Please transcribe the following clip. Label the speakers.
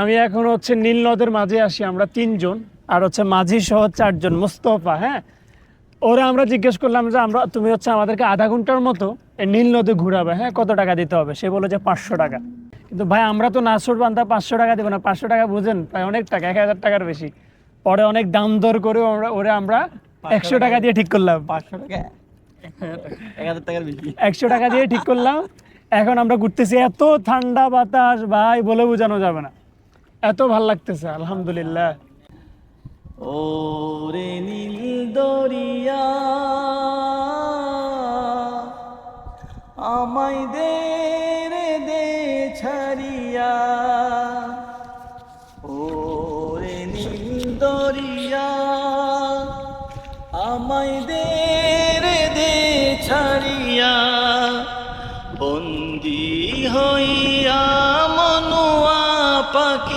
Speaker 1: আমি এখন হচ্ছে নীল নদের মাঝে আসি, আমরা তিনজন আর হচ্ছে মাঝি সহ চারজন, মুস্তফা। হ্যাঁ, ওরা আমরা জিজ্ঞেস করলাম যে তুমি হচ্ছে আমাদেরকে আধা ঘন্টার মতো এই নীল নদে ঘুরাবে, হ্যাঁ কত টাকা দিতে হবে? সে বলে যে 500 টাকা। কিন্তু ভাই আমরা তো নাছোড় বান্ধা, 500 টাকা দেবো না। 500 টাকা বুঝেন প্রায় অনেক টাকা, 1000 টাকার বেশি। পরে অনেক দাম দর করে আমরা 100 টাকা দিয়ে ঠিক করলাম।
Speaker 2: 500 টাকা 1000 টাকার বেশি।
Speaker 1: 100 টাকা দিয়ে ঠিক করলাম। এখন আমরা ঘুরতেছি, এত ঠান্ডা বাতাস ভাই বলে বোঝানো যাবে না, এত ভাল লাগতেছে আলহামদুলিল্লাহ।
Speaker 2: ও রে নীল দরিয়া আমায় দে রে দে ছাড়িয়া, ও রে নীল দরিয়া আমায় দে রে দে ছাড়িয়া, বন্দী হইয়া মনুয়া পাখি